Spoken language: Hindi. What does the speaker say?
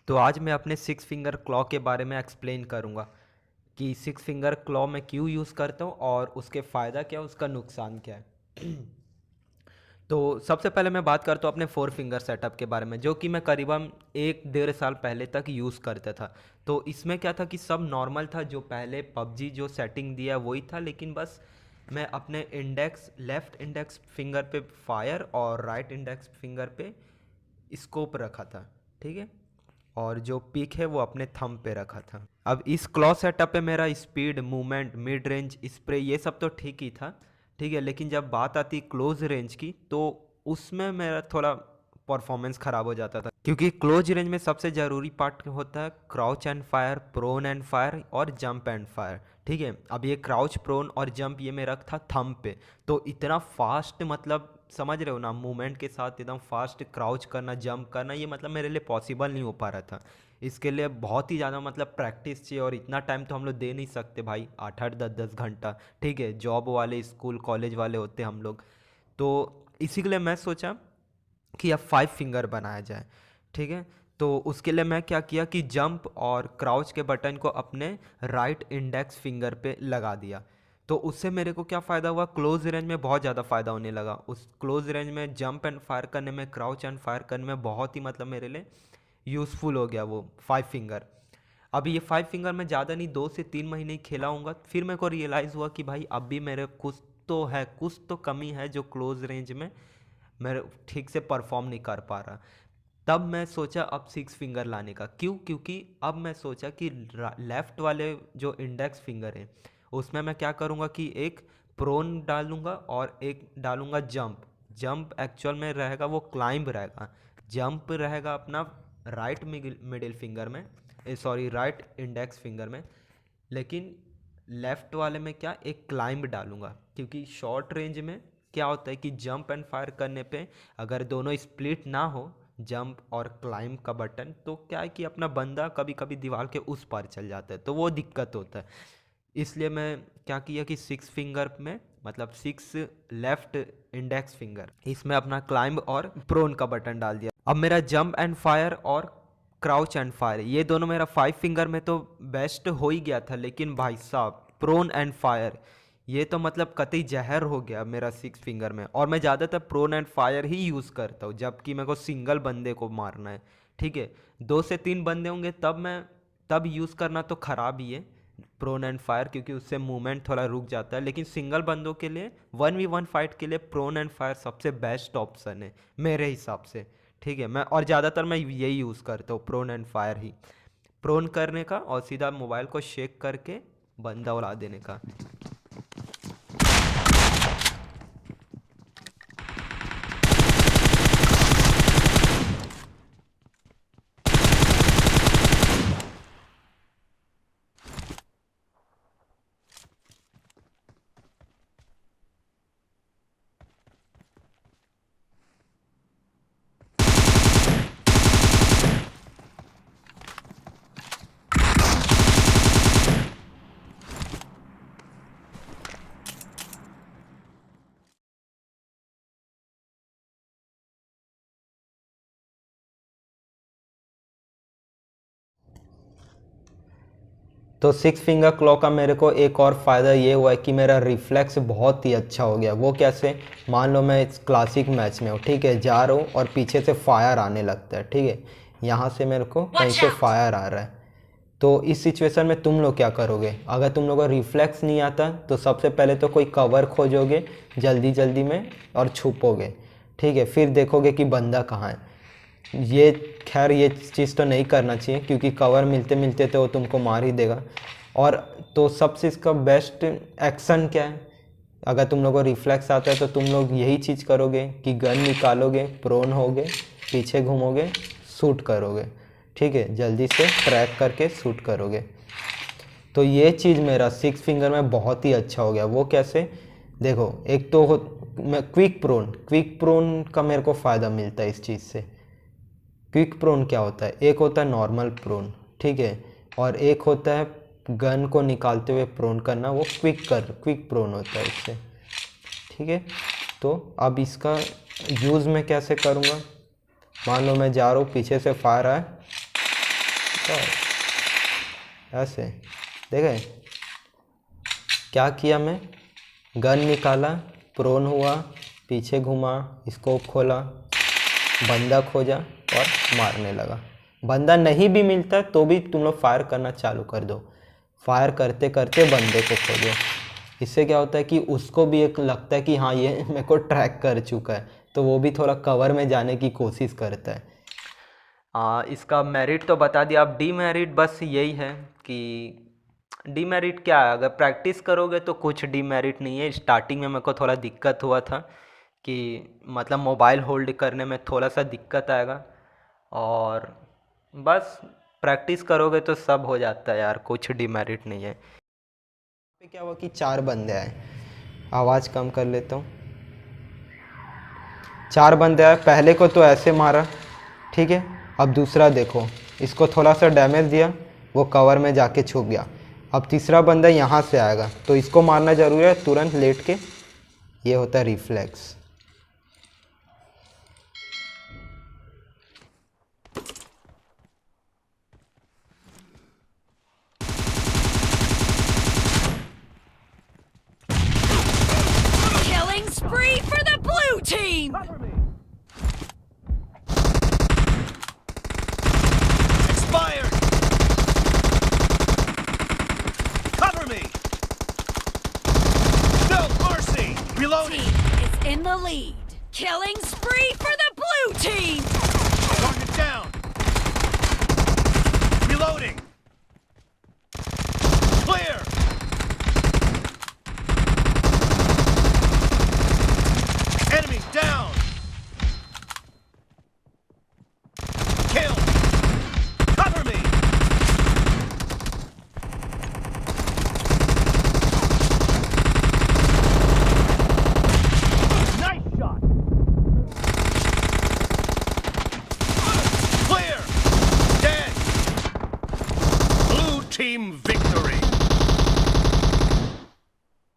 तो आज मैं अपने सिक्स फिंगर क्लॉ के बारे में एक्सप्लेन करूँगा कि सिक्स फिंगर क्लॉ मैं क्यों यूज़ करता हूँ और उसके फ़ायदा क्या है, उसका नुकसान क्या है। तो सबसे पहले मैं बात करता हूँ अपने फोर फिंगर सेटअप के बारे में, जो कि मैं करीबन 1 डेढ़ साल पहले तक यूज़ करता था। तो इसमें क्या था कि सब नॉर्मल था, जो पहले पबजी जो सेटिंग दिया वही था, लेकिन बस मैं अपने लेफ़्ट इंडेक्स फिंगर पे फायर और राइट इंडेक्स फिंगर पे स्कोप रखा था, ठीक है। और जो पिक है वो अपने थंब पे रखा था। अब इस क्लॉ सेटअप पे मेरा speed, movement, mid range, spray ये सब तो ठीक ही था, ठीक है। लेकिन जब बात आती क्लोज रेंज की तो उसमें मेरा थोड़ा परफॉर्मेंस ख़राब हो जाता था, क्योंकि क्लोज रेंज में सबसे ज़रूरी पार्ट होता है crouch and fire, prone and fire और जंप एंड फायर, ठीक है। अब ये क्राउच, प्रोन और जंप ये मेरा था थंब पे। तो इतना फास्ट, मतलब समझ रहे हो ना, मूवमेंट के साथ एकदम फास्ट क्राउच करना, जंप करना, ये मतलब मेरे लिए पॉसिबल नहीं हो पा रहा था। इसके लिए बहुत ही ज़्यादा मतलब प्रैक्टिस चाहिए, और इतना टाइम तो हम लोग दे नहीं सकते भाई, 8 8 10 10 घंटा, ठीक है। जॉब वाले, स्कूल कॉलेज वाले होते हम लोग। तो इसी के लिए मैं सोचा कि अब 5 फिंगर बनाया जाए, ठीक है। तो उसके लिए मैं क्या किया कि जंप और क्राउच के बटन को अपने राइट इंडेक्स फिंगर पे लगा दिया। तो उससे मेरे को क्या फ़ायदा हुआ, क्लोज रेंज में बहुत ज़्यादा फ़ायदा होने लगा। उस क्लोज रेंज में जंप एंड फायर करने में, क्राउच एंड फायर करने में बहुत ही मतलब मेरे लिए यूज़फुल हो गया वो 5 फिंगर। अभी ये 5 फिंगर मैं ज़्यादा नहीं, 2 से 3 महीने ही खेला हूँगा, फिर मेरे को रियलाइज़ हुआ कि भाई अब भी मेरे कुछ तो है, कुछ तो कमी है, जो क्लोज रेंज में मैं ठीक से परफॉर्म नहीं कर पा रहा। तब मैं सोचा अब 6 फिंगर लाने का। क्यों? क्योंकि अब मैं सोचा कि लेफ्ट वाले जो इंडेक्स फिंगर है उसमें मैं क्या करूँगा कि एक प्रोन डालूंगा और एक डालूंगा जंप। जंप एक्चुअल में रहेगा वो क्लाइंब रहेगा, जंप रहेगा अपना राइट मिडिल फिंगर में, सॉरी राइट इंडेक्स फिंगर में। लेकिन लेफ्ट वाले में क्या, एक क्लाइंब डालूंगा, क्योंकि शॉर्ट रेंज में क्या होता है कि जंप एंड फायर करने पे अगर दोनों स्प्लिट ना हो, जंप और क्लाइंब का बटन, तो क्या है कि अपना बंदा कभी कभी दीवार के उस पार चल जाता है, तो वो दिक्कत होता है। इसलिए मैं क्या किया कि 6 फिंगर में, मतलब 6 लेफ्ट इंडेक्स फिंगर, इसमें अपना क्लाइंब और प्रोन का बटन डाल दिया। अब मेरा जंप एंड फायर और क्राउच एंड फायर ये दोनों मेरा 5 फिंगर में तो बेस्ट हो ही गया था, लेकिन भाई साहब प्रोन एंड फायर ये तो मतलब कतई जहर हो गया मेरा 6 फिंगर में। और मैं ज़्यादातर प्रोन एंड फायर ही यूज़ करता हूँ, जबकि मेरे को सिंगल बंदे को मारना है, ठीक है। 2 से 3 बंदे होंगे तब यूज़ करना तो ख़राब ही है प्रोन एंड फायर, क्योंकि उससे मूवमेंट थोड़ा रुक जाता है। लेकिन सिंगल बंदों के लिए 1v1 फाइट के लिए प्रोन एंड फायर सबसे बेस्ट ऑप्शन है मेरे हिसाब से, ठीक है। मैं और ज़्यादातर मैं यही यूज़ करता हूँ, प्रोन एंड फायर ही। प्रोन करने का और सीधा मोबाइल को शेक करके बंदा उड़ा देने का। तो 6 फिंगर क्लॉ का मेरे को एक और फ़ायदा ये हुआ है कि मेरा रिफ्लेक्स बहुत ही अच्छा हो गया। वो कैसे? मान लो मैं इस क्लासिक मैच में हूँ, ठीक है, जा रहा हूँ और पीछे से फायर आने लगता है, ठीक है। यहाँ से मेरे को कहीं से फायर आ रहा है, तो इस सिचुएशन में तुम लोग क्या करोगे? अगर तुम लोगों को रिफ्लेक्स नहीं आता तो सबसे पहले तो कोई कवर खोजोगे जल्दी जल्दी में और छुपोगे, ठीक है। फिर देखोगे कि बंदा कहाँ है। ये खैर ये चीज़ तो नहीं करना चाहिए, क्योंकि कवर मिलते मिलते तो वो तुमको मार ही देगा। और तो सबसे इसका बेस्ट एक्शन क्या है? अगर तुम लोगों को रिफ्लेक्स आता है तो तुम लोग यही चीज़ करोगे कि गन निकालोगे, प्रोन होगे, पीछे घूमोगे, शूट करोगे, ठीक है, जल्दी से ट्रैक करके शूट करोगे। तो ये चीज़ मेरा 6 फिंगर में बहुत ही अच्छा हो गया। वो कैसे? देखो, एक तो मैं क्विक प्रोन का मेरे को फ़ायदा मिलता है इस चीज़ से। क्विक प्रोन क्या होता है? एक होता है नॉर्मल प्रोन, ठीक है, और एक होता है गन को निकालते हुए प्रोन करना, वो क्विक प्रोन होता है इससे, ठीक है। तो अब इसका यूज़ मैं कैसे करूँगा? मान लो मैं जा रहा हूँ, पीछे से फायर आया, तो ऐसे देखे क्या किया, मैं गन निकाला, प्रोन हुआ, पीछे घुमा, स्कोप खोला, बंदा खोजा और मारने लगा। बंदा नहीं भी मिलता तो भी तुम लोग फायर करना चालू कर दो, फायर करते करते बंदे को खोजो। इससे क्या होता है कि उसको भी एक लगता है कि हाँ ये मेरे को ट्रैक कर चुका है, तो वो भी थोड़ा कवर में जाने की कोशिश करता है। इसका मेरिट तो बता दिया। अब डीमेरिट बस यही है कि डीमेरिट क्या है, अगर प्रैक्टिस करोगे तो कुछ डीमेरिट नहीं है। स्टार्टिंग में मेरे को थोड़ा दिक्कत हुआ था कि मतलब मोबाइल होल्ड करने में थोड़ा सा दिक्कत आएगा, और बस प्रैक्टिस करोगे तो सब हो जाता है यार, कुछ डीमेरिट नहीं है। क्या हुआ कि 4 बंदे आए, आवाज़ कम कर लेता हूँ। 4 बंदे आए, पहले को तो ऐसे मारा, ठीक है। अब दूसरा देखो, इसको थोड़ा सा डैमेज दिया, वो कवर में जाके छुप गया। अब तीसरा बंदा यहाँ से आएगा तो इसको मारना ज़रूरी है तुरंत लेट के, ये होता है reflex. Killing spree for the blue team! Expired! Cover me! No mercy! Reloading! Team is in the lead. Killing